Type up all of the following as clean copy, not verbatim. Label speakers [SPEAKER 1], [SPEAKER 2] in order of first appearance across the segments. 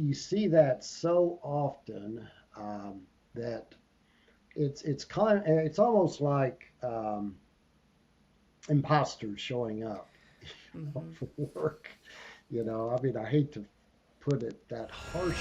[SPEAKER 1] you see that so often that it's almost like imposters showing up
[SPEAKER 2] Hmm.
[SPEAKER 1] for work. I mean, I hate to put it that harshly.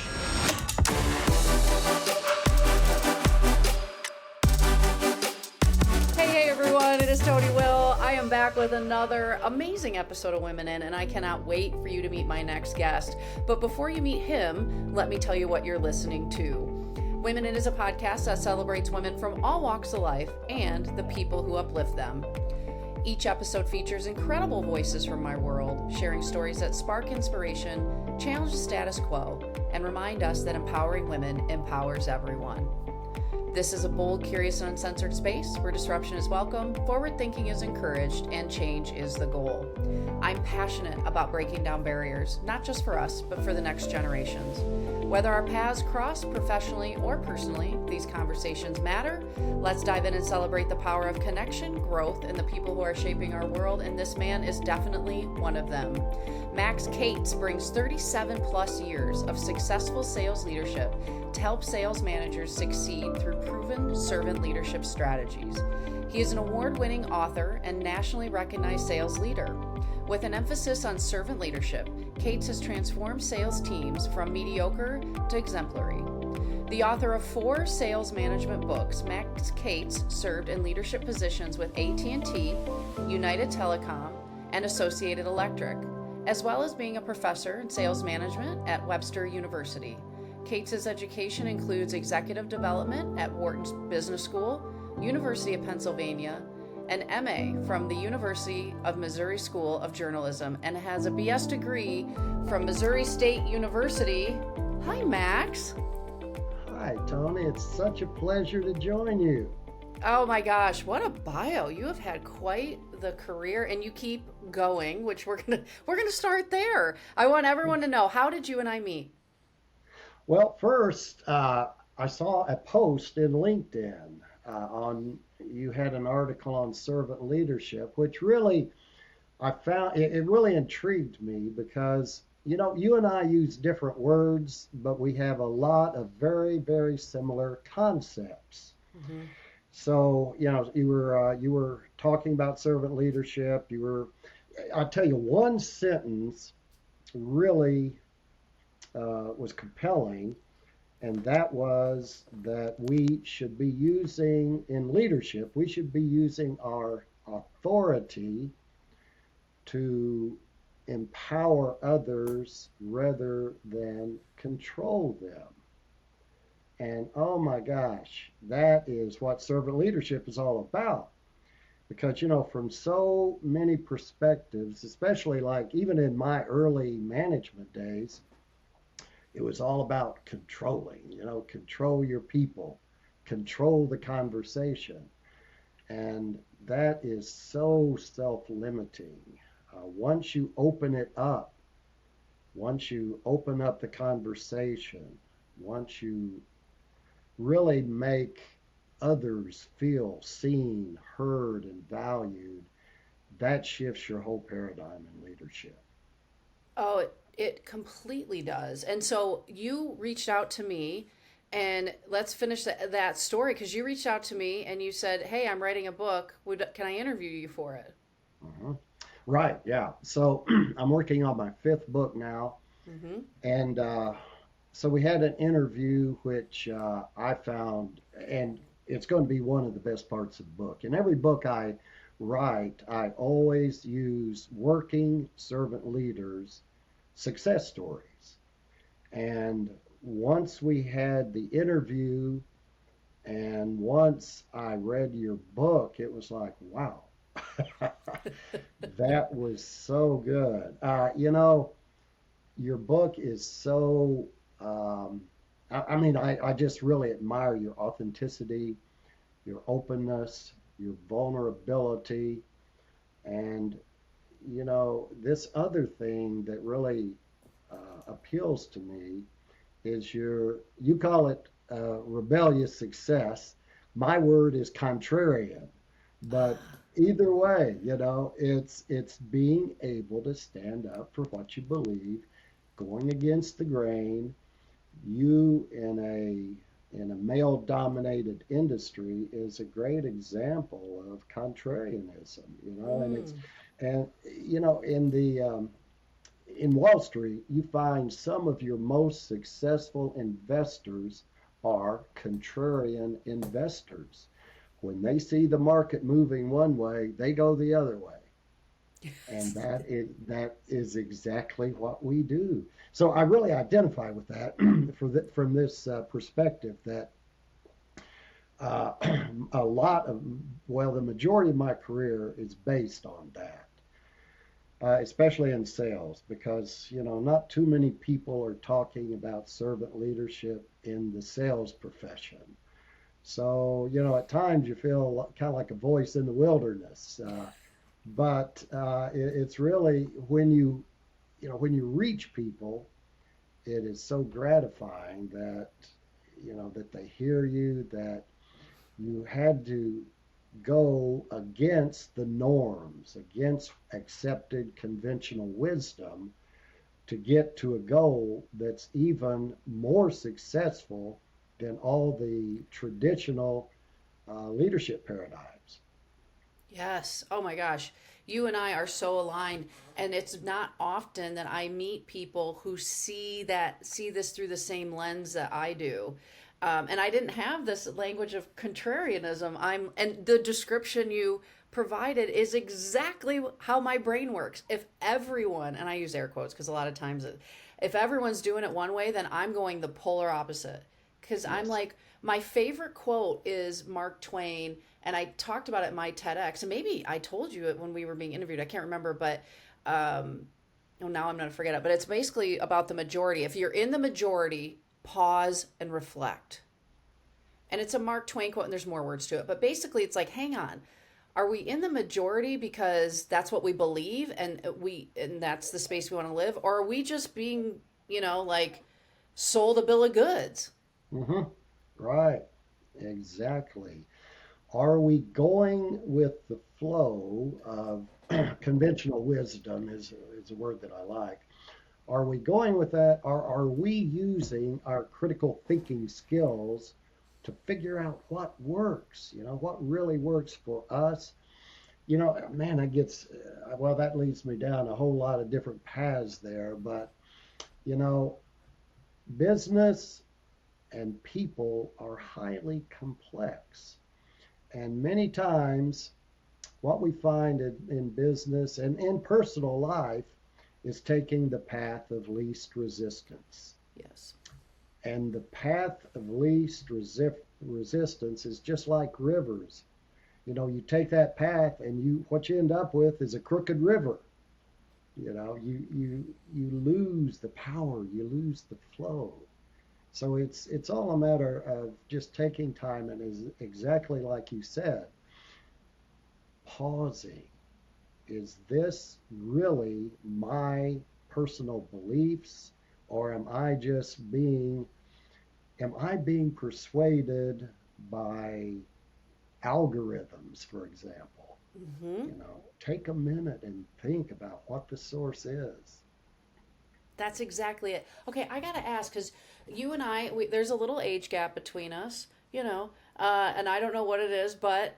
[SPEAKER 2] Hey, everyone, it is Tony Will. I am back with another amazing episode of Women In, and I cannot wait for you to meet my next guest. But before you meet him, let me tell you what you're listening to. Women In is a podcast that celebrates women from all walks of life and the people who uplift them. Each episode features incredible voices from my world, sharing stories that spark inspiration, challenge the status quo, and remind us that empowering women empowers everyone. This is a bold, curious, and uncensored space where disruption is welcome, forward thinking is encouraged, and change is the goal. I'm passionate about breaking down barriers, not just for us, but for the next generations. Whether our paths cross professionally or personally, these conversations matter. Let's dive in and celebrate the power of connection, growth, and the people who are shaping our world, and this man is definitely one of them. Max Cates brings 37 plus years of successful sales leadership to help sales managers succeed through proven servant leadership strategies. He is an award-winning author and nationally recognized sales leader. With an emphasis on servant leadership, Cates has transformed sales teams from mediocre to exemplary. The author of 4 sales management books, Max Cates served in leadership positions with AT&T, United Telecom, and Associated Electric, as well as being a professor in sales management at Webster University. Cates' education includes executive development at Wharton Business School, University of Pennsylvania, an MA from the University of Missouri School of Journalism, and has a BS degree from Missouri State University. Hi, Max.
[SPEAKER 1] Hi, Tony. It's such a pleasure to join you.
[SPEAKER 2] Oh my gosh, what a bio. You have had quite the career and you keep going, which we're gonna start there. I want everyone to know, how did you and I meet?
[SPEAKER 1] Well, first, I saw a post in LinkedIn on you had an article on servant leadership, which really I found it really intrigued me because you and I use different words, but we have a lot of very, very similar concepts.
[SPEAKER 2] Hmm.
[SPEAKER 1] So you were talking about servant leadership. I'll tell you one sentence really was compelling, and that was that we should be using in leadership, we should be using our authority to empower others rather than control them. And oh my gosh, that is what servant leadership is all about. Because, from so many perspectives, especially like even in my early management days, it was all about controlling, control your people, control the conversation. And that is so self limiting. Once you open it up, once you open up the conversation, once you really make others feel seen, heard, and valued, that shifts your whole paradigm in leadership.
[SPEAKER 2] Oh, it completely does. And so you reached out to me, and let's finish that story because you reached out to me and you said, "Hey, I'm writing a book. Can I interview you for it?"
[SPEAKER 1] Uh-huh. Right, yeah. So I'm working on my 5th book now.
[SPEAKER 2] Hmm.
[SPEAKER 1] And so we had an interview, which I found, and it's going to be one of the best parts of the book. In every book I write, I always use working servant leaders' success stories. And once we had the interview, and once I read your book, it was like, wow, that was so good. Your book is so, I mean, I just really admire your authenticity, your openness, your vulnerability, and, this other thing that really appeals to me is you call it rebellious success. My word is contrarian. But either way, it's being able to stand up for what you believe, going against the grain, you in a male dominated industry is a great example of contrarianism, and it's
[SPEAKER 2] Mm.
[SPEAKER 1] and in the in Wall Street, you find some of your most successful investors are contrarian investors. When they see the market moving one way, they go the other way. And that is exactly what we do. So I really identify with that from this perspective that uh, a lot of, well, the majority of my career is based on that, especially in sales, because not too many people are talking about servant leadership in the sales profession. So at times you feel kind of like a voice in the wilderness. But it's really when you reach people, it is so gratifying that they hear you, that you had to go against the norms, against accepted conventional wisdom to get to a goal that's even more successful than all the traditional leadership paradigms.
[SPEAKER 2] Yes. Oh my gosh. You and I are so aligned. And it's not often that I meet people who see this through the same lens that I do. And I didn't have this language of contrarianism. And the description you provided is exactly how my brain works. If everyone, and I use air quotes because a lot of times, if everyone's doing it one way, then I'm going the polar opposite. Because I'm
[SPEAKER 1] Yes.
[SPEAKER 2] like, my favorite quote is Mark Twain, and I talked about it in my TEDx, and maybe I told you it when we were being interviewed. I can't remember, but oh, now I'm going to forget it. But it's basically about the majority. If you're in the majority, pause and reflect. And it's a Mark Twain quote, and there's more words to it. But basically, it's like, hang on, are we in the majority because that's what we believe, and that's the space we want to live, or are we just being, like sold a bill of goods?
[SPEAKER 1] Hmm. Right. Exactly. Are we going with the flow of conventional wisdom is a word that I like. Are we going with that, or are we using our critical thinking skills to figure out what works, what really works for us? Man, that leads me down a whole lot of different paths there, but you know, business and people are highly complex. And many times, what we find in business and in personal life is taking the path of least resistance.
[SPEAKER 2] Yes.
[SPEAKER 1] And the path of least resistance is just like rivers. You take that path, and what you end up with is a crooked river. You lose the power, you lose the flow. So it's all a matter of just taking time and, is exactly like you said, pausing. Is this really my personal beliefs, or am I being persuaded by algorithms, for example?
[SPEAKER 2] Hmm.
[SPEAKER 1] Take a minute and think about what the source is.
[SPEAKER 2] That's exactly it. Okay, I gotta ask because you and there's a little age gap between us, and I don't know what it is, but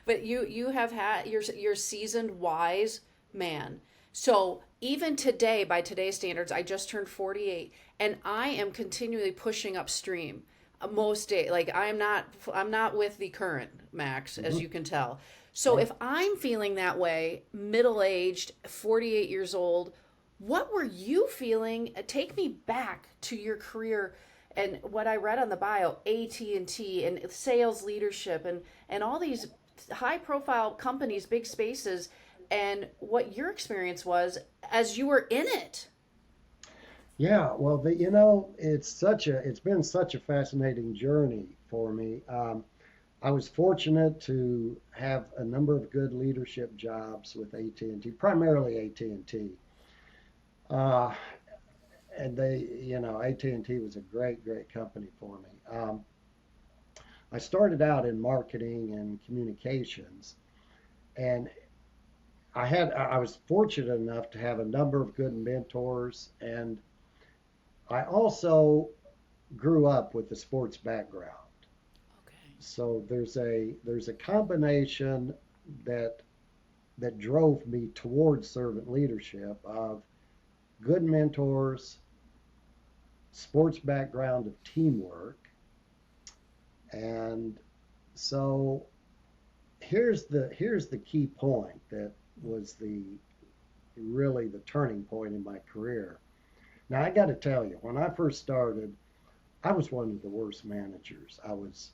[SPEAKER 2] but you have had you're seasoned, wise man. So even today, by today's standards, I just turned 48, and I am continually pushing upstream. Most day, like I'm not with the current, Max, as
[SPEAKER 1] Hmm.
[SPEAKER 2] you can tell. So
[SPEAKER 1] Right.
[SPEAKER 2] if I'm feeling that way, middle aged, 48 years old, what were you feeling? Take me back to your career and what I read on the bio, AT&T and sales leadership and all these high profile companies, big spaces, and what your experience was as you were in it.
[SPEAKER 1] Yeah, well, it's been such a fascinating journey for me. I was fortunate to have a number of good leadership jobs with AT&T, primarily AT&T. Uh, and AT&T was a great, great company for me. I started out in marketing and communications, and I was fortunate enough to have a number of good mentors, and I also grew up with a sports background.
[SPEAKER 2] Okay.
[SPEAKER 1] So there's a combination that that drove me towards servant leadership of good mentors, sports background of teamwork, and so here's the key point that was the really the turning point in my career. Now I got to tell you, when I first started, I was one of the worst managers. I was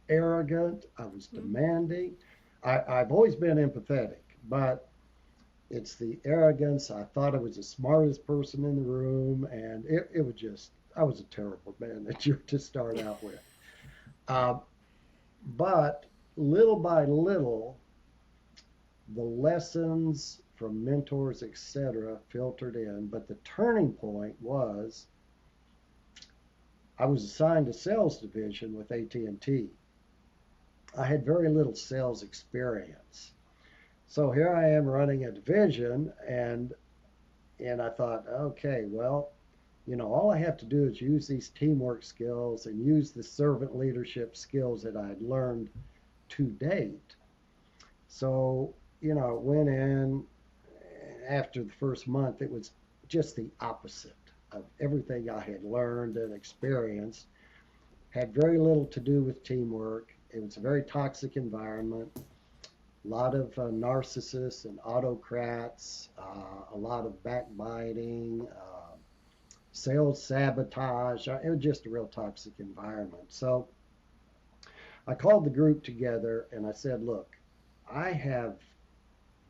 [SPEAKER 1] arrogant. I was
[SPEAKER 2] Mm.
[SPEAKER 1] demanding. I've always been empathetic, but it's the arrogance. I thought I was the smartest person in the room, and it was just I was a terrible manager to start out with. Uh, but little by little, the lessons from mentors, etc., filtered in. But the turning point was I was assigned a sales division with AT&T. I had very little sales experience. So here I am running a division and I thought, okay, well, all I have to do is use these teamwork skills and use the servant leadership skills that I'd learned to date. So, went in after the first month, it was just the opposite of everything I had learned and experienced. Had very little to do with teamwork. It was a very toxic environment. A lot of narcissists and autocrats, a lot of backbiting, sales sabotage. It was just a real toxic environment. So I called the group together and I said, look, I have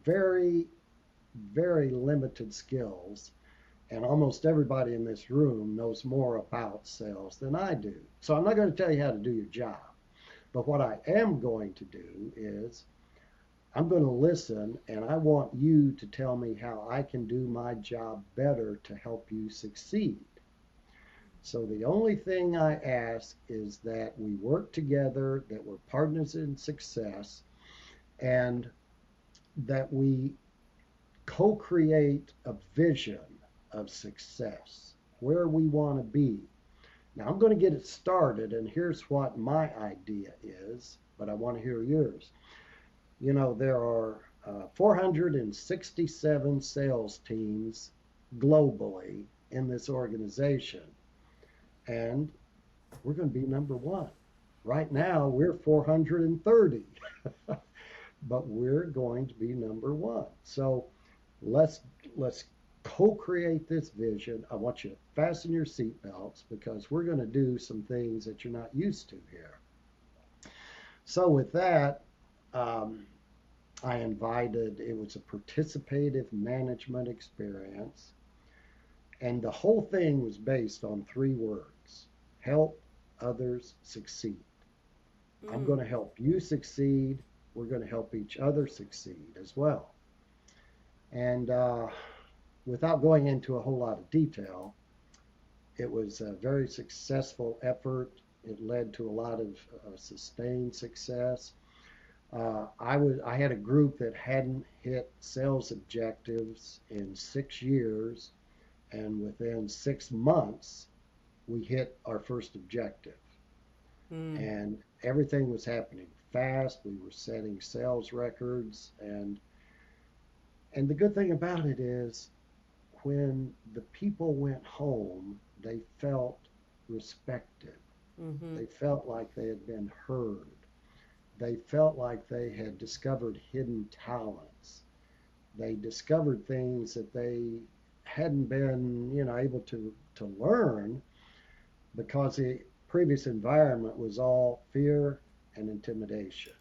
[SPEAKER 1] very, very limited skills, and almost everybody in this room knows more about sales than I do. So I'm not going to tell you how to do your job. But what I am going to do is I'm going to listen and I want you to tell me how I can do my job better to help you succeed. So the only thing I ask is that we work together, that we're partners in success, and that we co create a vision of success, where we want to be. Now, I'm going to get it started, and here's what my idea is, but I want to hear yours. There are 467 sales teams globally in this organization, and we're going to be number one. Right now, we're 430, but we're going to be number one. So let's let's co-create this vision. I want you to fasten your seatbelts because we're going to do some things that you're not used to here. So with that, um, I invited. It was a participative management experience, and the whole thing was based on three words: help others succeed. I'm going
[SPEAKER 2] Mm.
[SPEAKER 1] to help you succeed. We're going to help each other succeed as well. And without going into a whole lot of detail, it was a very successful effort. It led to a lot of sustained success. I had a group that hadn't hit sales objectives in 6 years, and within 6 months, we hit our first objective.
[SPEAKER 2] Mm.
[SPEAKER 1] And everything was happening fast. We were setting sales records, and the good thing about it is when the people went home, they felt respected.
[SPEAKER 2] Mm-hmm.
[SPEAKER 1] They felt like they had been heard. They felt like they had discovered hidden talents. They discovered things that they hadn't been, able to learn because the previous environment was all fear and intimidation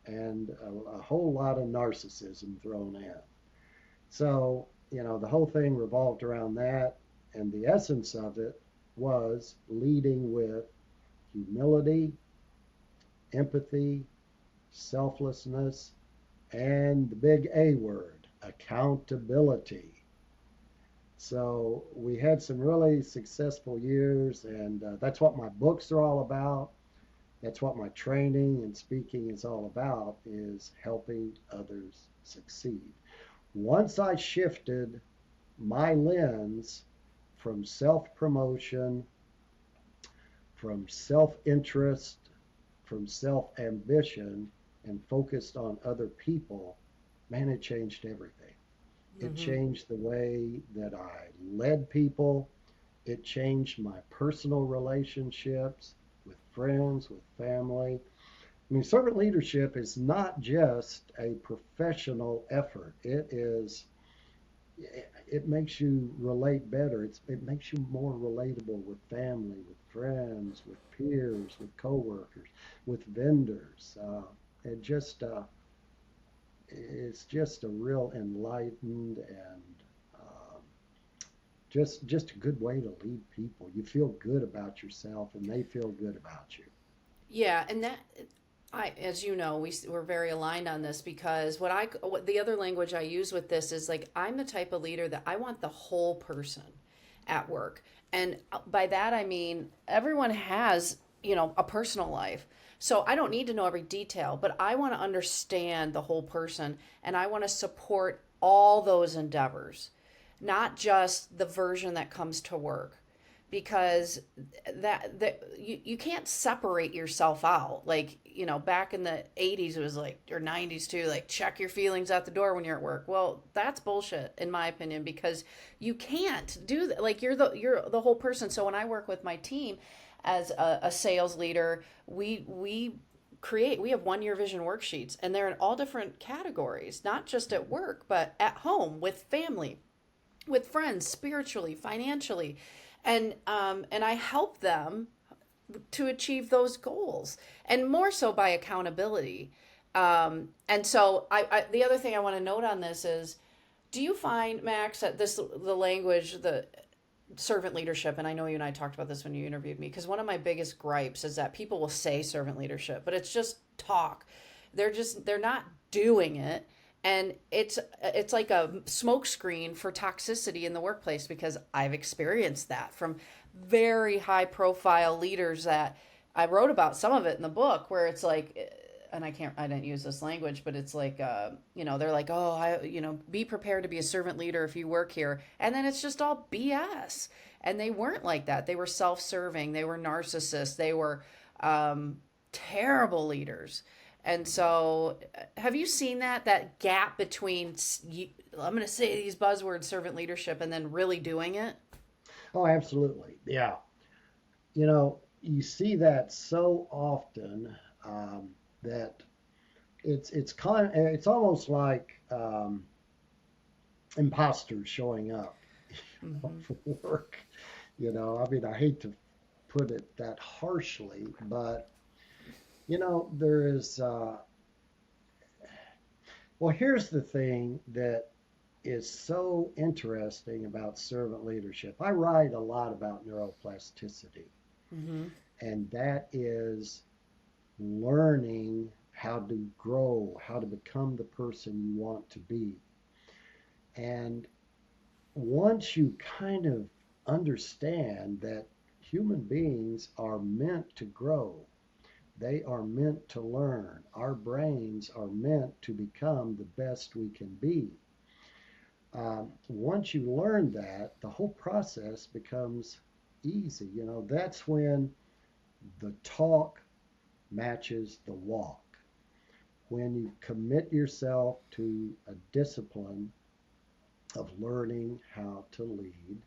[SPEAKER 1] and a whole lot of narcissism thrown in. So, the whole thing revolved around that, and the essence of it was leading with humility, empathy, selflessness, and the big A word, accountability. So we had some really successful years, and that's what my books are all about. That's what my training and speaking is all about, is helping others succeed. Once I shifted my lens from self-promotion, from self-interest, from self-ambition, and focused on other people, man, it changed everything. It
[SPEAKER 2] Mm-hmm.
[SPEAKER 1] changed the way that I led people. It changed my personal relationships with friends, with family. I mean, servant leadership is not just a professional effort. It makes you relate better. It makes you more relatable with family, with friends, with peers, with coworkers, with vendors. It's just a real enlightened and um, just a good way to lead people. You feel good about yourself, and they feel good about you.
[SPEAKER 2] Yeah, and that as you know, we're very aligned on this because what the other language I use with this is like I'm the type of leader that I want the whole person at work. And by that I mean everyone has, a personal life. So I don't need to know every detail, but I want to understand the whole person and I want to support all those endeavors, not just the version that comes to work because you can't separate yourself out like back in the 80s it was like or 90s too, like check your feelings at the door when you're at work. Well, that's bullshit in my opinion because you can't do that. Like you're the whole person. So when I work with my team as a sales leader, we have 1 year vision worksheets and they're in all different categories, not just at work but at home with family, with friends, spiritually, financially, and I help them to achieve those goals, and more so by accountability. And so, the other thing I want to note on this is, do you find, Max, that the language, the servant leadership, and I know you and I talked about this when you interviewed me, because one of my biggest gripes is that people will say servant leadership, but it's just talk. They're not doing it, and it's like a smokescreen for toxicity in the workplace because I've experienced that from very high profile leaders that I wrote about some of it in the book where it's like, and I didn't use this language, but it's like, they're like, oh, be prepared to be a servant leader if you work here. And then it's just all BS. And they weren't like that. They were self serving, they were narcissists, they were terrible leaders. And so, have you seen that gap between, I'm going to say these buzzwords, servant leadership, and then really doing it?
[SPEAKER 1] Oh, absolutely. Yeah. You see that so often that it's almost like imposters showing up
[SPEAKER 2] Mm-hmm.
[SPEAKER 1] for work. I mean, I hate to put it that harshly, but there is. Well, here's the thing that is so interesting about servant leadership. I write a lot about neuroplasticity,
[SPEAKER 2] Mm-hmm.
[SPEAKER 1] and that is learning how to grow, how to become the person you want to be. And once you kind of understand that human beings are meant to grow, they are meant to learn, our brains are meant to become the best we can be. Once you learn that, the whole process becomes easy. That's when the talk matches the walk. When you commit yourself to a discipline of learning how to lead.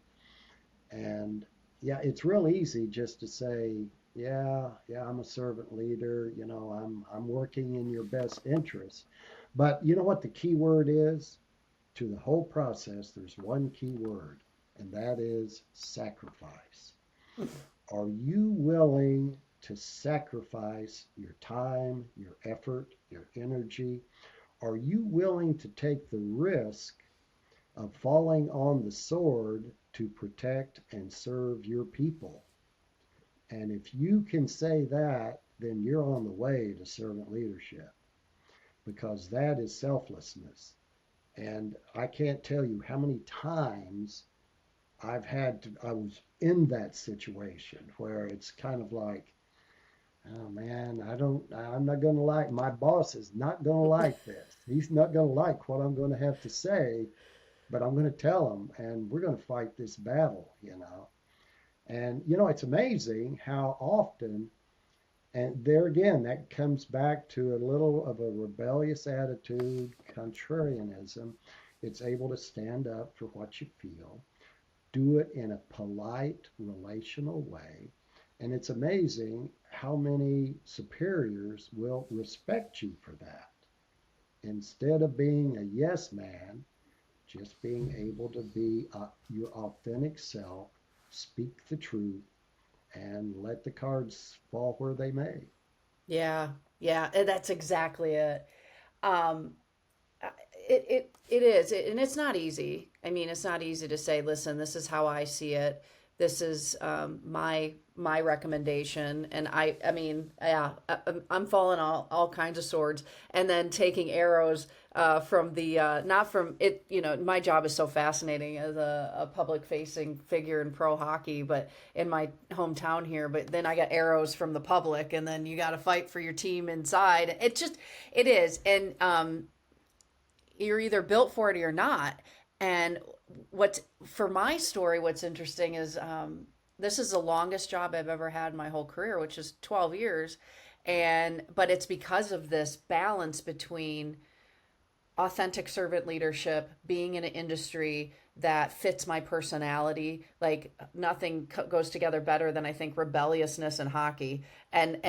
[SPEAKER 1] And yeah, it's real easy just to say, yeah, I'm a servant leader, I'm working in your best interest. But you know what the key word is? To the whole process, there's one key word, and that is sacrifice. Are you willing to sacrifice your time, your effort, your energy? Are you willing to take the risk of falling on the sword to protect and serve your people? And if you can say that, then you're on the way to servant leadership because that is selflessness. And I can't tell you how many times I was in that situation where it's kind of like, oh man, I'm not going to my boss is not going to like this. He's not going to like what I'm going to have to say. but I'm going to tell them, and we're going to fight this battle, And, it's amazing how often, and there again, that comes back to a little of a rebellious attitude, contrarianism. It's able to stand up for what you feel, do it in a polite, relational way. And it's amazing how many superiors will respect you for that. Instead of being a yes man, just being able to be your authentic self, speak the truth, and let the cards fall where they may.
[SPEAKER 2] Yeah, yeah, that's exactly it. Um, it is, and it's not easy. I mean, it's not easy to say, listen, this is how I see it. This is my recommendation, and I mean, yeah, I'm falling all kinds of swords, and then taking arrows from the not from it. My job is so fascinating as a public facing figure in pro hockey, but in my hometown here. But then I got arrows from the public, and then you got to fight for your team inside. It is, and you're either built for it or you're not. And what's for my story, what's interesting is this is the longest job I've ever had in my whole career, which is 12 years. But it's because of this balance between authentic servant leadership, being in an industry that fits my personality. Like nothing goes together better than I think rebelliousness and hockey. And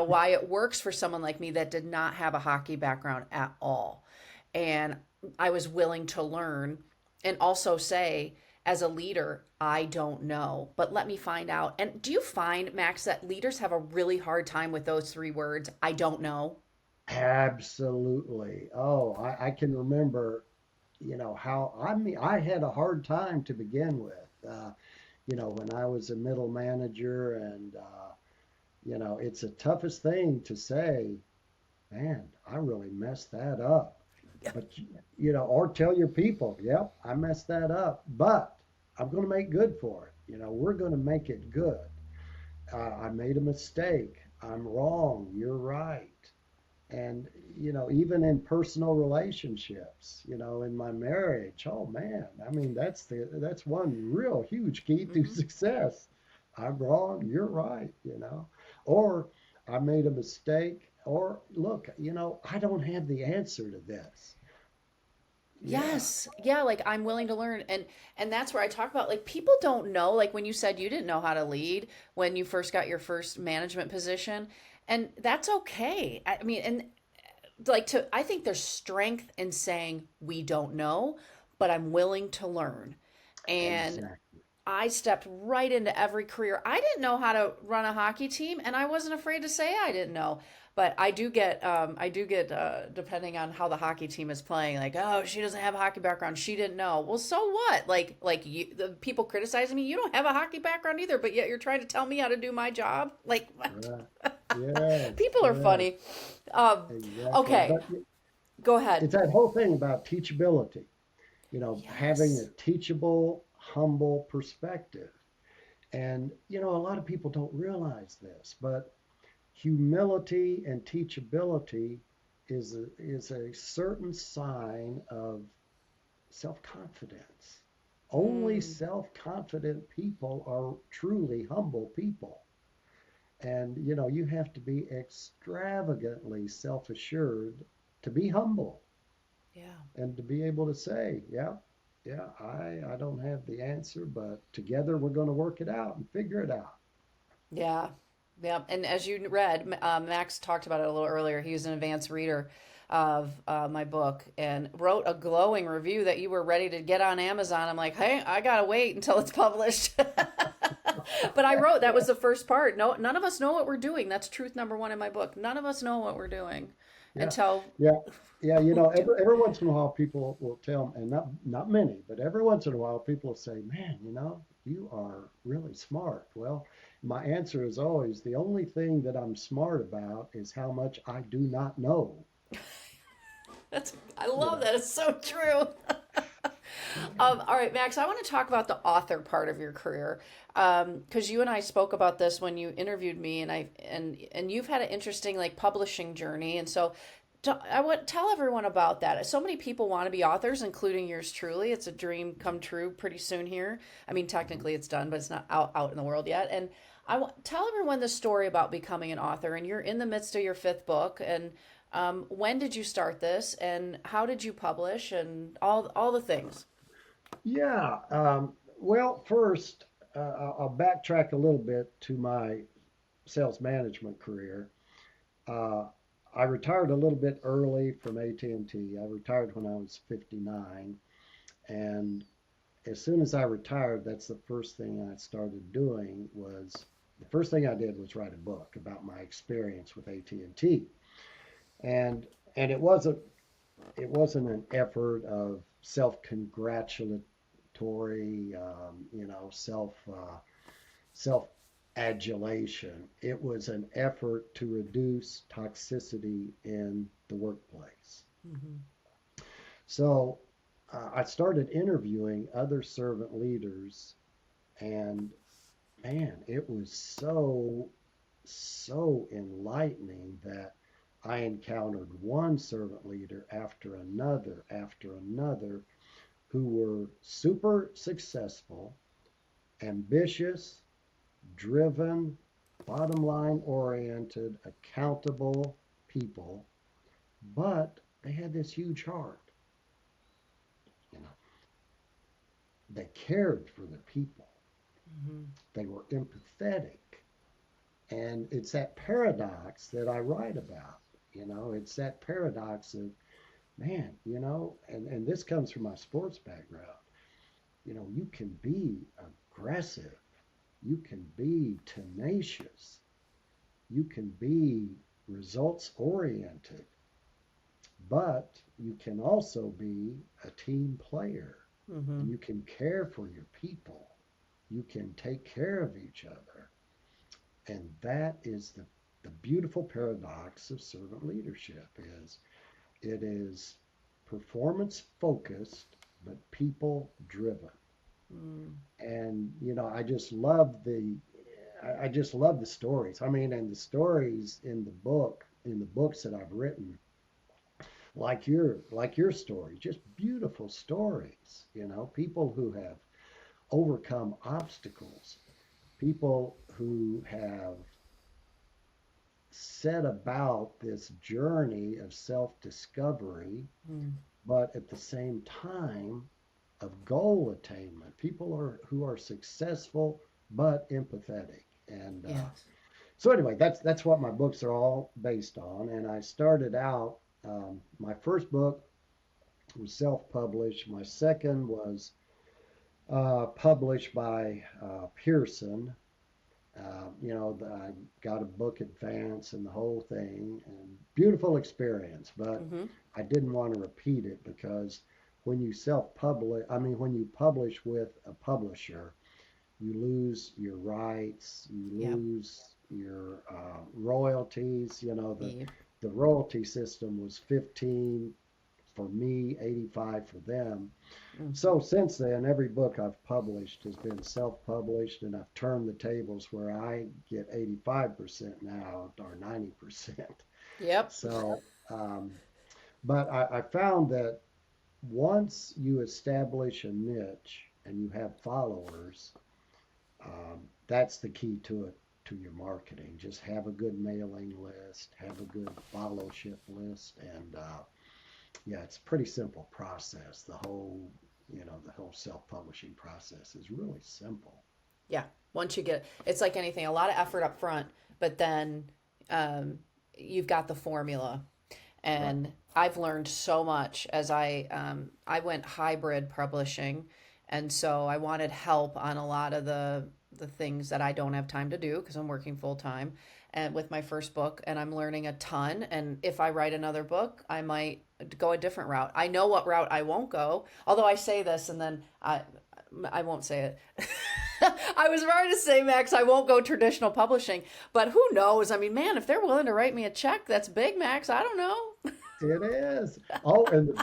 [SPEAKER 2] why it works for someone like me that did not have a hockey background at all. And I was willing to learn and also say, as a leader, I don't know, but let me find out. And do you find, Max, that leaders have a really hard time with those three words, I don't know?
[SPEAKER 1] Absolutely. Oh, I can remember, how I had a hard time to begin with. When I was a middle manager, and it's the toughest thing to say, man, I really messed that up. But or tell your people, yep, I messed that up, but I'm going to make good for it. We're going to make it good. I made a mistake. I'm wrong. You're right. And even in personal relationships, in my marriage, oh man, I mean that's one real huge key to
[SPEAKER 2] Mm-hmm.
[SPEAKER 1] success. I'm wrong. You're right. Or I made a mistake. Or look, I don't have the answer to this. Yeah.
[SPEAKER 2] Yes. Yeah, like I'm willing to learn, and that's where I talk about like people don't know, like when you said you didn't know how to lead when you first got your first management position, and that's okay. I mean, and like to I think there's strength in saying we don't know, but I'm willing to learn. And
[SPEAKER 1] Exactly.
[SPEAKER 2] I stepped right into every career. I didn't know how to run a hockey team, and I wasn't afraid to say I didn't know. But depending on how the hockey team is playing, like, oh, she doesn't have a hockey background. She didn't know. Well, so what? Like the people criticizing me, you don't have a hockey background either, but yet you're trying to tell me how to do my job. Like, what?
[SPEAKER 1] Yeah. Yes.
[SPEAKER 2] People are
[SPEAKER 1] Yes.
[SPEAKER 2] funny. Um,
[SPEAKER 1] Exactly.
[SPEAKER 2] okay,
[SPEAKER 1] But
[SPEAKER 2] go ahead.
[SPEAKER 1] it's that whole thing about teachability. Having a
[SPEAKER 2] Yes.
[SPEAKER 1] teachable, humble perspective. And a lot of people don't realize this, but humility and teachability is a certain sign of self-confidence. Only
[SPEAKER 2] Mm,
[SPEAKER 1] self-confident people are truly humble people. And you have to be extravagantly self-assured to be humble
[SPEAKER 2] yeah.
[SPEAKER 1] and to be able to say, yeah, yeah, I don't have the answer, but together we're going to work it out and figure it out.
[SPEAKER 2] Yeah. Yeah. And as you read, Max talked about it a little earlier. He was an advanced reader of my book and wrote a glowing review that you were ready to get on Amazon. I'm like, hey, I gotta wait until it's published. But I wrote that was the first part. No, none of us know what we're doing. That's truth number one in my book. None of us know what we're doing
[SPEAKER 1] Yeah,
[SPEAKER 2] until
[SPEAKER 1] yeah, yeah.
[SPEAKER 2] we do.
[SPEAKER 1] Every once in a while, people will tell, and not many, but every once in a while, people will say, "Man, you are really smart." Well, my answer is always the only thing that I'm smart about is how much I do not know.
[SPEAKER 2] I
[SPEAKER 1] You
[SPEAKER 2] love
[SPEAKER 1] know,
[SPEAKER 2] that. It's so true. All right, Max, I want to talk about the author part of your career because you and I spoke about this when you interviewed me, and you've had an interesting like publishing journey, and so tell everyone about that. So many people want to be authors, including yours truly. It's a dream come true pretty soon here. I mean, technically it's done, but it's not out in the world yet. And tell everyone the story about becoming an author. And you're in the midst of your fifth book. And when did you start this? And how did you publish? And all the things.
[SPEAKER 1] Yeah. Well, first, I'll backtrack a little bit to my sales management career. Uh, I retired a little bit early from AT&T. I retired when I was 59, and as soon as I retired, that's the first thing I started doing was the first thing I did was write a book about my experience with AT&T. And and it wasn't an effort of self-congratulatory, self adulation. It was an effort to reduce toxicity in the workplace.
[SPEAKER 2] Hmm.
[SPEAKER 1] So I started interviewing other servant leaders, and man, it was so enlightening that I encountered one servant leader after another who were super successful, ambitious, driven, bottom line oriented, accountable people, but they had this huge heart. You know, they cared for the people.
[SPEAKER 2] Hmm.
[SPEAKER 1] They were empathetic. And it's that paradox that I write about. It's that paradox of, man, and this comes from my sports background. You can be aggressive, you can be tenacious, you can be results oriented, but you can also be a team player,
[SPEAKER 2] Hmm.
[SPEAKER 1] and you can care for your people. You can take care of each other. And that is the beautiful paradox of servant leadership is it is performance focused but people driven.
[SPEAKER 2] Mm.
[SPEAKER 1] And I just love the stories. I mean, and the stories in the books that I've written, like your story, just beautiful stories, people who have overcome obstacles, people who have set about this journey of self-discovery,
[SPEAKER 2] Mm.
[SPEAKER 1] but at the same time of goal attainment. People who are successful but empathetic. And
[SPEAKER 2] Yes.
[SPEAKER 1] so anyway, that's what my books are all based on. And I started out. My first book was self-published. My second was published by Pearson. I got a book advance and the whole thing, and beautiful experience. But
[SPEAKER 2] Hmm.
[SPEAKER 1] I didn't want to repeat it because when you publish with a publisher, you lose your rights, you
[SPEAKER 2] Yep.
[SPEAKER 1] lose your royalties. The
[SPEAKER 2] Yep.
[SPEAKER 1] the royalty system was 15 for me, 85 for them.
[SPEAKER 2] Hmm.
[SPEAKER 1] So since then, every book I've published has been self-published, and I've turned the tables where I get 85% now or 90%.
[SPEAKER 2] Yep.
[SPEAKER 1] So, but I found that once you establish a niche and you have followers, that's the key to your marketing. Just have a good mailing list, have a good followership list, and yeah, it's a pretty simple process. The whole self-publishing process is really simple.
[SPEAKER 2] Yeah. Once you get, it's like anything, a lot of effort up front, but then um, you've got the formula.
[SPEAKER 1] Right.
[SPEAKER 2] And I've learned so much as I went hybrid publishing, and so I wanted help on a lot of the things that I don't have time to do because I'm working full time, and with my first book, and I'm learning a ton. And if I write another book, I might go a different route. I know what route I won't go, although I say this and then I won't say it. I was about to say, Max, I won't go traditional publishing, but who knows? I mean, man, if they're willing to write me a check, that's big, Max. I don't know.
[SPEAKER 1] It is. Oh, and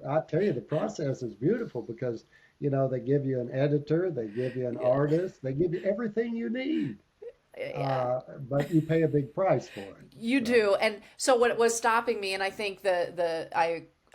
[SPEAKER 1] I tell you, the process is beautiful because, they give you an editor, they give you an
[SPEAKER 2] Yeah.
[SPEAKER 1] artist, they give you everything you need.
[SPEAKER 2] Yeah.
[SPEAKER 1] but you pay a big price for it.
[SPEAKER 2] You
[SPEAKER 1] So
[SPEAKER 2] do. And so what was stopping me, and I think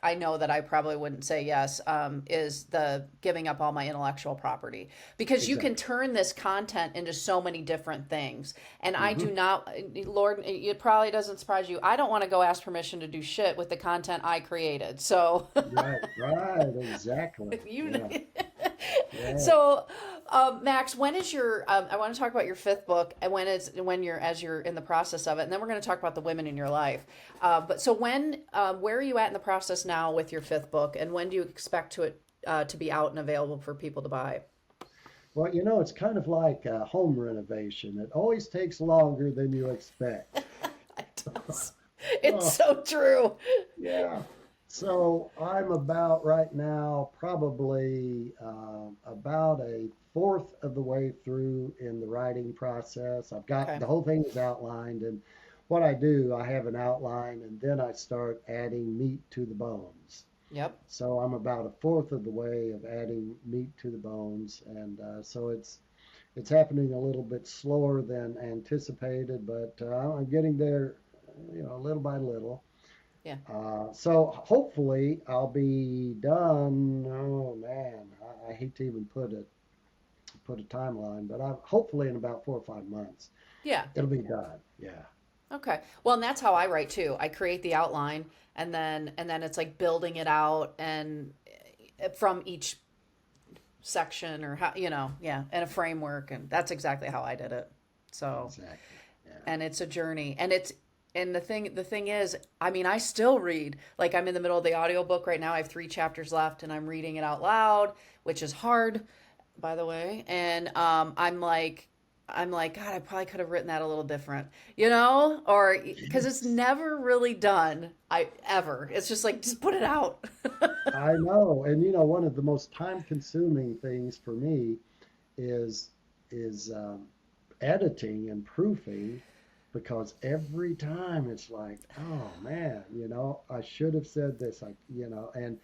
[SPEAKER 2] I know that I probably wouldn't say yes, is the giving up all my intellectual property, because you can
[SPEAKER 1] exactly.
[SPEAKER 2] turn this content into so many different things. And I do
[SPEAKER 1] Hmm.
[SPEAKER 2] not, Lord, it probably doesn't surprise you. I don't want to go ask permission to do shit with the content I created. So
[SPEAKER 1] Right, right, exactly.
[SPEAKER 2] you,
[SPEAKER 1] Yeah, yeah.
[SPEAKER 2] so Max, when is your? I want to talk about your fifth book, and when you're as you're in the process of it, and then we're going to talk about the women in your life. But so where are you at in the process now with your fifth book, and when do you expect to be out and available for people to buy?
[SPEAKER 1] Well, it's kind of like a home renovation. It always takes longer than you expect.
[SPEAKER 2] It does. It's
[SPEAKER 1] Oh,
[SPEAKER 2] so true.
[SPEAKER 1] yeah. So I'm about right now, probably about a fourth of the way through in the writing process. I've got
[SPEAKER 2] Okay.
[SPEAKER 1] the whole thing is outlined, and what I do, I have an outline, and then I start adding meat to the bones.
[SPEAKER 2] Yep.
[SPEAKER 1] So I'm about a fourth of the way of adding meat to the bones, and so it's happening a little bit slower than anticipated, but I'm getting there, little by little.
[SPEAKER 2] Yeah.
[SPEAKER 1] So hopefully I'll be done. Oh man, I hate to even put a timeline, but hopefully in about 4 or 5 months
[SPEAKER 2] Yeah.
[SPEAKER 1] it'll be done. Yeah.
[SPEAKER 2] Okay. Well, and that's how I write too. I create the outline, and then it's like building it out, and from each section, or how, yeah, and a framework, and that's exactly how I did it. So,
[SPEAKER 1] Exactly. Yeah.
[SPEAKER 2] and it's a journey, and the thing is, I mean, I still read. Like, I'm in the middle of the audiobook right now. I have 3 chapters left, and I'm reading it out loud, which is hard, by the way. And I'm like, God, I probably could have written that a little different, or because it's
[SPEAKER 1] Yes.
[SPEAKER 2] never really done. I ever. It's just like, just put it out.
[SPEAKER 1] I know, and one of the most time-consuming things for me is is editing and proofing, because every time it's like, oh man, I should have said this, and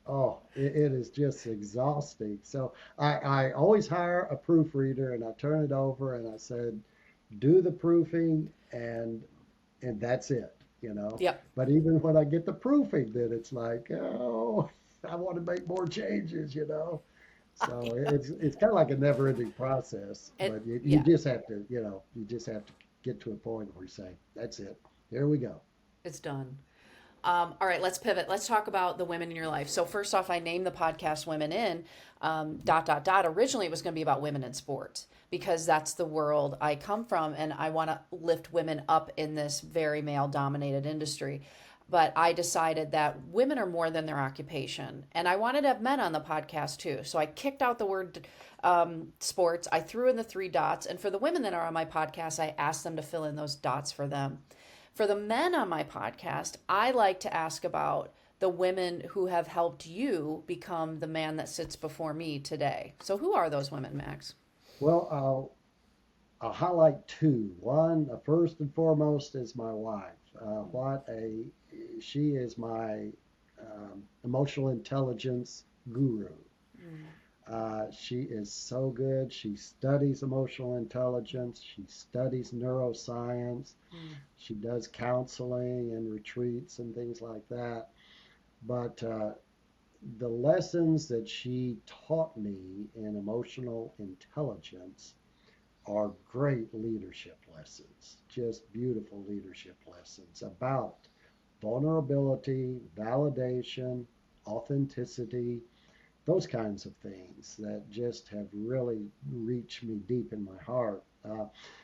[SPEAKER 1] oh, it is just exhausting. So I always hire a proofreader, and I turn it over and I said, do the proofing, and that's it.
[SPEAKER 2] Yep.
[SPEAKER 1] But even when I get the proofing, then it's like, oh, I want to make more changes. So it's kind of like a never-ending process,
[SPEAKER 2] And
[SPEAKER 1] but you
[SPEAKER 2] yeah,
[SPEAKER 1] just have to, you just have to get to a point where you say, that's it. Here we go.
[SPEAKER 2] it's done. All right, let's pivot. Let's talk about the women in your life. So first off, I named the podcast "Women in." Dot dot dot. Originally, it was going to be about women in sports, because that's the world I come from, and I want to lift women up in this very male-dominated industry. But I decided that women are more than their occupation, and I wanted to have men on the podcast too. So I kicked out the word sports. I threw in the 3 dots, and for the women that are on my podcast, I asked them to fill in those dots for them. For the men on my podcast, I like to ask about the women who have helped you become the man that sits before me today. So, who are those women, Max?
[SPEAKER 1] Well, I'll highlight two. One, first and foremost, is my wife. She is my emotional intelligence guru.
[SPEAKER 2] Mm,
[SPEAKER 1] She is so good. She studies emotional intelligence. She studies neuroscience.
[SPEAKER 2] mm,
[SPEAKER 1] She does counseling and retreats and things like that. But the lessons that she taught me in emotional intelligence are great leadership lessons, just beautiful leadership lessons about vulnerability, validation, authenticity, those kinds of things that just have really reached me deep in my heart.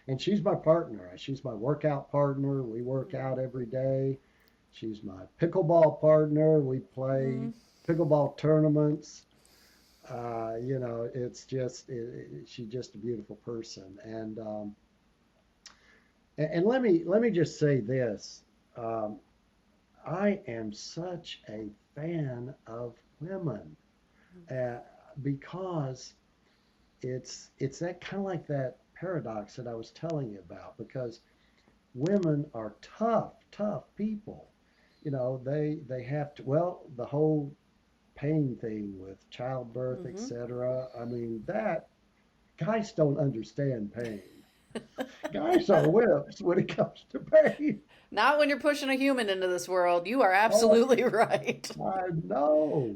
[SPEAKER 1] And she's my partner. She's my workout partner. We work out every day. She's my pickleball partner. We play
[SPEAKER 2] mm.
[SPEAKER 1] pickleball tournaments. It's just she's just a beautiful person. And let me just say this: um, I am such a fan of women, uh, because it's that kind of like that paradox that I was telling you about. Because women are tough people. They have to. Well, the whole pain thing with childbirth,
[SPEAKER 2] Mm-hmm.
[SPEAKER 1] etc. I mean, that guys don't understand pain. guys are wimps when it comes to pain.
[SPEAKER 2] Not when you're pushing a human into this world. You are
[SPEAKER 1] Oh,
[SPEAKER 2] absolutely right.
[SPEAKER 1] I know.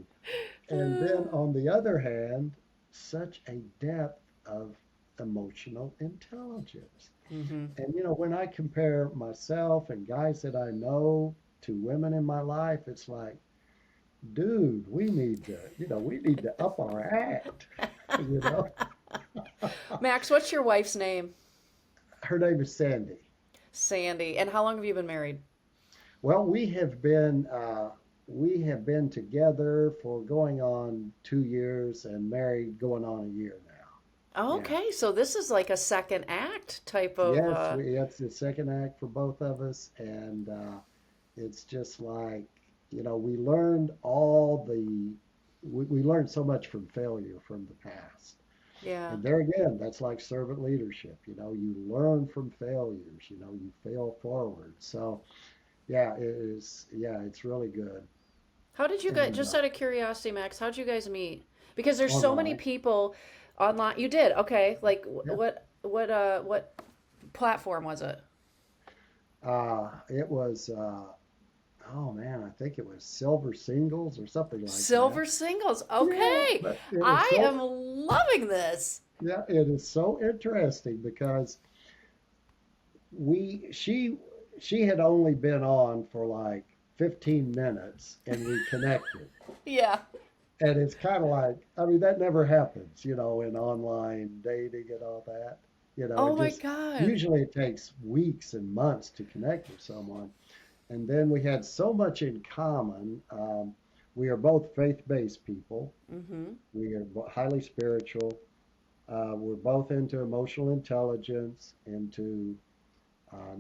[SPEAKER 1] And then on the other hand, such a depth of emotional intelligence.
[SPEAKER 2] Hmm.
[SPEAKER 1] And when I compare myself and guys that I know to women in my life, it's like, dude, we need to up our act. You know,
[SPEAKER 2] Max, what's your wife's name?
[SPEAKER 1] her name is Sandy.
[SPEAKER 2] Sandy. And how long have you been married?
[SPEAKER 1] Well, we have been together for going on 2 years and married going on a year now. Yeah.
[SPEAKER 2] Okay, so this is like a second act type of
[SPEAKER 1] Yes, it's the second act for both of us, and it's just like, we learned we learned so much from failure from the past.
[SPEAKER 2] yeah.
[SPEAKER 1] And there again, that's like servant leadership. You learn from failures. You fail forward. So yeah, it's really good.
[SPEAKER 2] How did you guys,
[SPEAKER 1] And
[SPEAKER 2] just out of curiosity, Max, how'd you guys meet? Because there's so many
[SPEAKER 1] online,
[SPEAKER 2] people online. You did, okay. Like
[SPEAKER 1] yeah.
[SPEAKER 2] what platform was it?
[SPEAKER 1] It was, oh man, I think it was Silver Singles or something like that.
[SPEAKER 2] Silver Singles.
[SPEAKER 1] Yeah,
[SPEAKER 2] Okay.
[SPEAKER 1] but it was
[SPEAKER 2] I am
[SPEAKER 1] so,
[SPEAKER 2] loving this.
[SPEAKER 1] yeah, it is so interesting because we she had only been on for like 15 minutes and we connected.
[SPEAKER 2] Yeah.
[SPEAKER 1] And it's kind of like, I mean, that never happens, in online dating and all that.
[SPEAKER 2] Oh
[SPEAKER 1] It
[SPEAKER 2] my
[SPEAKER 1] just
[SPEAKER 2] God.
[SPEAKER 1] usually it takes weeks and months to connect with someone. And then we had so much in common. We are both faith-based people.
[SPEAKER 2] Mm-hmm.
[SPEAKER 1] We are highly spiritual. We're both into emotional intelligence, into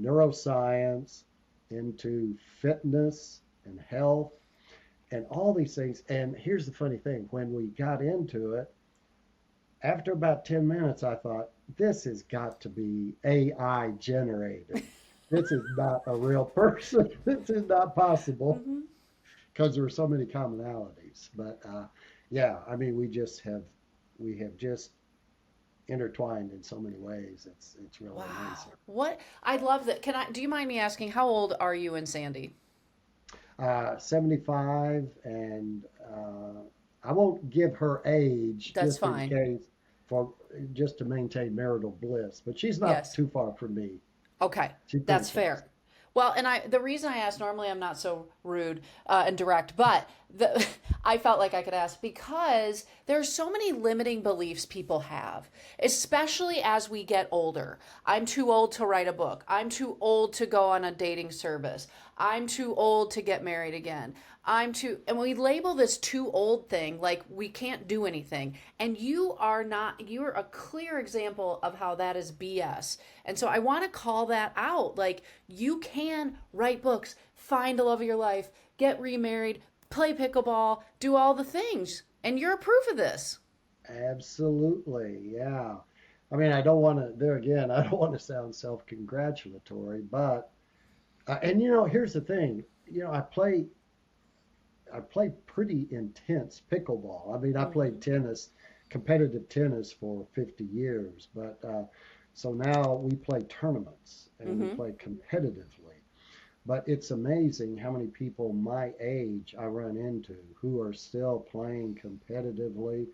[SPEAKER 1] neuroscience, into fitness and health, and all these things. And here's the funny thing, when we got into it, after about 10 minutes, I thought, this has got to be AI generated. This is not a real person. This is not possible
[SPEAKER 2] Mm-hmm.
[SPEAKER 1] because there were so many commonalities. But yeah, I mean, we have just intertwined in so many ways. It's really
[SPEAKER 2] Wow.
[SPEAKER 1] amazing.
[SPEAKER 2] What? I love that. Do you mind me asking, how old are you and Sandy?
[SPEAKER 1] 75, and I won't give her age
[SPEAKER 2] That's
[SPEAKER 1] just in
[SPEAKER 2] fine.
[SPEAKER 1] case for just to maintain marital bliss. But she's not
[SPEAKER 2] Yes.
[SPEAKER 1] too far from me.
[SPEAKER 2] Okay,
[SPEAKER 1] She's pretty
[SPEAKER 2] that's
[SPEAKER 1] close.
[SPEAKER 2] fair. Well, and the reason I asked, normally I'm not so rude and direct, but I felt like I could ask because there's so many limiting beliefs people have, especially as we get older. I'm too old to write a book. I'm too old to go on a dating service. I'm too old to get married again. And we label this too old thing like we can't do anything. And you are not, you're a clear example of how that is BS. And so I want to call that out. Like you can write books, find the love of your life, get remarried, play pickleball, do all the things. And you're a proof of this.
[SPEAKER 1] Absolutely, yeah. I mean, I don't want to, there again, I don't want to sound self-congratulatory, but, and here's the thing, I play pretty intense pickleball. I mean, I played
[SPEAKER 2] Hmm.
[SPEAKER 1] tennis, competitive tennis for 50 years, but so now we play tournaments and we
[SPEAKER 2] Hmm.
[SPEAKER 1] play competitively. But it's amazing how many people my age I run into who are still playing competitively,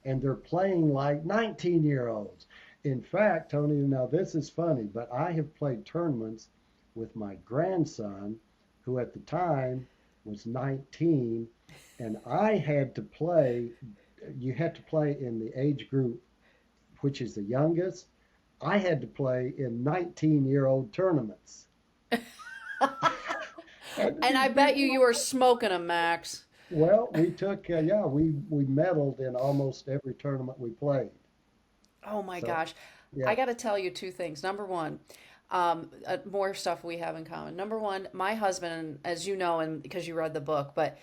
[SPEAKER 1] and they're playing like 19-year-olds. In fact, Tony, now this is funny, but I have played tournaments with my grandson, who at the time was 19, and I had to play. You had to play in the age group, which is the youngest. I had to play in 19-year-old tournaments. And
[SPEAKER 2] And I
[SPEAKER 1] these
[SPEAKER 2] bet
[SPEAKER 1] people,
[SPEAKER 2] you were smoking them, Max.
[SPEAKER 1] well, we took, yeah, we medaled in almost every tournament we played.
[SPEAKER 2] Oh my
[SPEAKER 1] So,
[SPEAKER 2] gosh. I
[SPEAKER 1] yeah.
[SPEAKER 2] got to tell you two things. Number one, more stuff we have in common. Number one, my husband, as you know, and because you read the book, but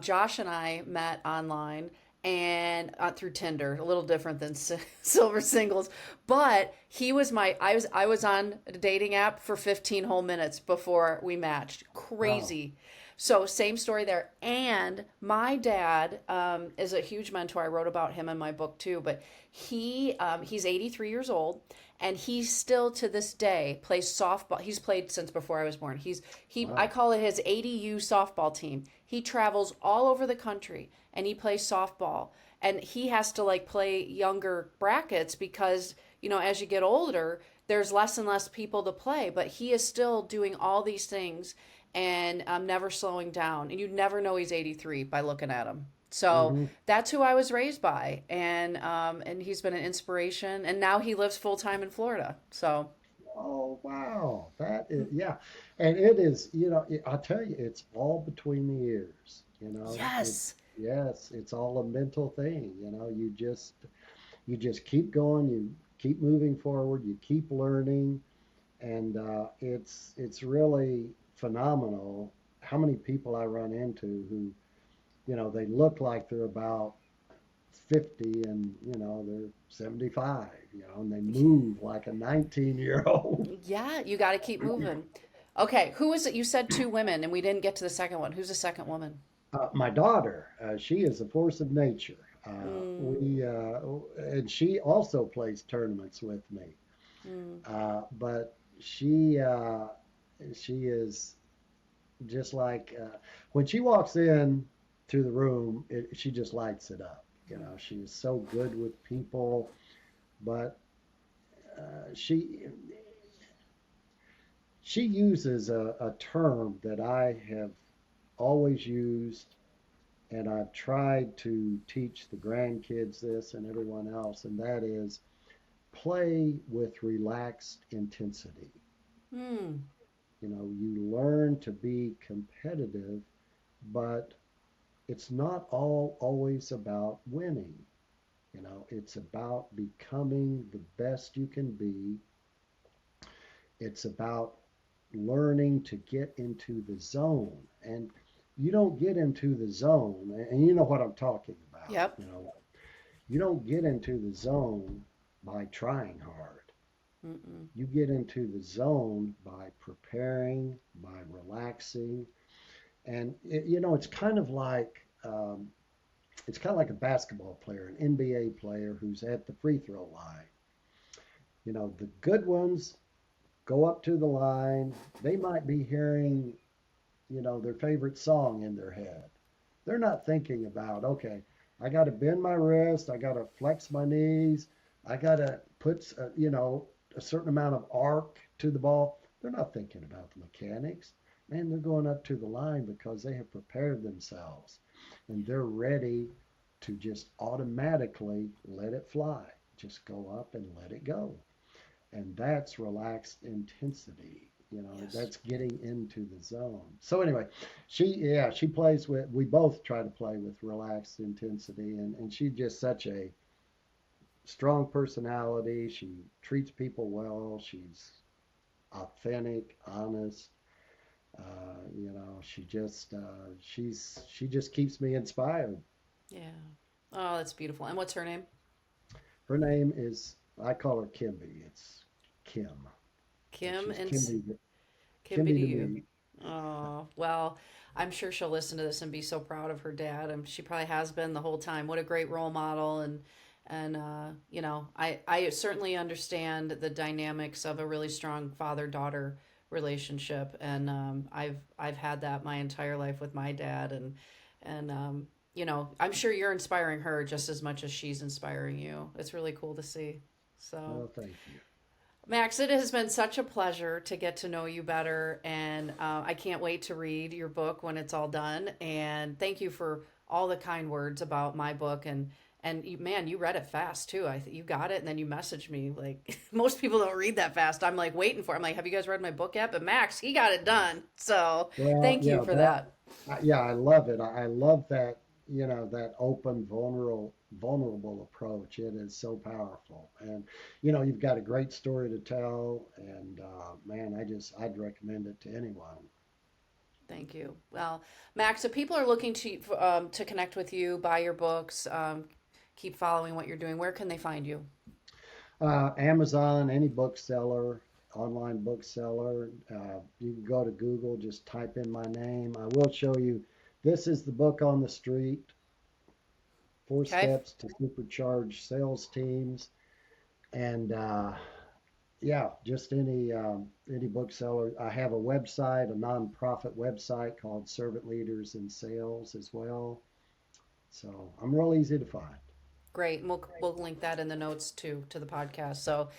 [SPEAKER 2] Josh and I met online and through Tinder, a little different than Silver Singles, but I was on a dating app for 15 whole minutes before we matched.
[SPEAKER 1] Wow.
[SPEAKER 2] Crazy. So same story there. And my dad is a huge mentor. I wrote about him in my book too, but he's 83 years old, and he still to this day plays softball. He's played since before I was born. I
[SPEAKER 1] Wow.
[SPEAKER 2] call it his ADU softball team. He travels all over the country and he plays softball. And he has to like play younger brackets because, as you get older, there's less and less people to play, but he is still doing all these things and never slowing down. And you never know he's 83 by looking at him. So
[SPEAKER 1] Hmm.
[SPEAKER 2] that's who I was raised by, and he's been an inspiration. And now he lives full time in Florida. So
[SPEAKER 1] Oh, wow. That is, yeah. And it is, I tell you, it's all between the ears,
[SPEAKER 2] yes,
[SPEAKER 1] yes, it's all a mental thing, you just keep going, you keep moving forward, you keep learning, and it's really phenomenal how many people I run into who, they look like they're about 50 and they're 75, and they move like a 19-year-old.
[SPEAKER 2] yeah, you got to keep moving. Okay, who is it? You said two women, and we didn't get to the second one. Who's the second woman?
[SPEAKER 1] My daughter, she is a force of nature.
[SPEAKER 2] Mm,
[SPEAKER 1] We and she also plays tournaments with me,
[SPEAKER 2] mm.
[SPEAKER 1] but she is just like when she walks in to the room, she just lights it up. She is so good with people, but uh, she she uses a term that I have always used, and I've tried to teach the grandkids this and everyone else, and that is play with relaxed intensity.
[SPEAKER 2] Mm.
[SPEAKER 1] You learn to be competitive, but it's not all always about winning. It's about becoming the best you can be. It's about learning to get into the zone. And you don't get into the zone, and you know what I'm talking about.
[SPEAKER 2] Yep.
[SPEAKER 1] You don't get into the zone by trying hard.
[SPEAKER 2] Mm-mm.
[SPEAKER 1] You get into the zone by preparing, by relaxing, and it's kind of like a basketball player, an NBA player who's at the free throw line. The good ones go up to the line. They might be hearing, their favorite song in their head. They're not thinking about, okay, I got to bend my wrist, I got to flex my knees, I got to put, a certain amount of arc to the ball. They're not thinking about the mechanics. Man, they're going up to the line because they have prepared themselves and they're ready to just automatically let it fly. Just go up and let it go. And that's relaxed intensity.
[SPEAKER 2] Yes.
[SPEAKER 1] That's getting into the zone. So anyway, she plays with. We both try to play with relaxed intensity, and she's just such a strong personality. She treats people well. She's authentic, honest. She just keeps me inspired.
[SPEAKER 2] Yeah. Oh, that's beautiful. And what's her name?
[SPEAKER 1] Her name is, I call her Kimby. It's Kim, but
[SPEAKER 2] Kim
[SPEAKER 1] she's
[SPEAKER 2] and Kimby
[SPEAKER 1] Kimby
[SPEAKER 2] to
[SPEAKER 1] to
[SPEAKER 2] you.
[SPEAKER 1] me.
[SPEAKER 2] Oh, well, I'm sure she'll listen to this and be so proud of her dad. And she probably has been the whole time. What a great role model. I certainly understand the dynamics of a really strong father-daughter relationship. And I've had that my entire life with my dad. And I'm sure you're inspiring her just as much as she's inspiring you. It's really cool to see. So.
[SPEAKER 1] Oh, thank you.
[SPEAKER 2] Max, it has been such a pleasure to get to know you better, and I can't wait to read your book when it's all done. And thank you for all the kind words about my book, and man, you read it fast too. You got it, and then you messaged me like most people don't read that fast. I'm like waiting for. It. I'm like, have you guys read my book yet? But Max, he got it done. So
[SPEAKER 1] Well,
[SPEAKER 2] thank you for that.
[SPEAKER 1] yeah, I love it. I love that, that open, vulnerable approach. It is so powerful. And, you've got a great story to tell. And, man, I'd recommend it to anyone.
[SPEAKER 2] Thank you. Well, Max, if people are looking to connect with you, buy your books, keep following what you're doing, where can they find you?
[SPEAKER 1] Amazon, any bookseller, online bookseller, you can go to Google, just type in my name. I will show you. This is the book on the street. Four
[SPEAKER 2] Okay.
[SPEAKER 1] steps to supercharge sales teams. And Yeah, just any bookseller. I have a website, a nonprofit website called Servant Leaders in Sales as well. So I'm real easy to find.
[SPEAKER 2] Great. And we'll link that in the notes to the podcast. So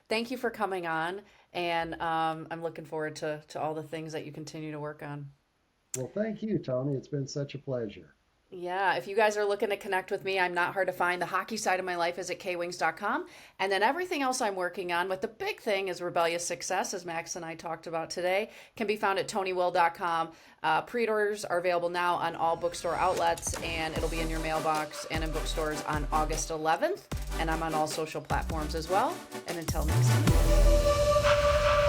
[SPEAKER 2] thank you for coming on. And I'm looking forward to all the things that you continue to work on.
[SPEAKER 1] Well, thank you, Tony. It's been such a pleasure.
[SPEAKER 2] Yeah, if you guys are looking to connect with me, I'm not hard to find. The hockey side of my life is at kwings.com. And then everything else I'm working on, but the big thing is rebellious success, as Max and I talked about today, can be found at tonywill.com. Pre-orders are available now on all bookstore outlets, and it'll be in your mailbox and in bookstores on August 11th. And I'm on all social platforms as well. And until next time.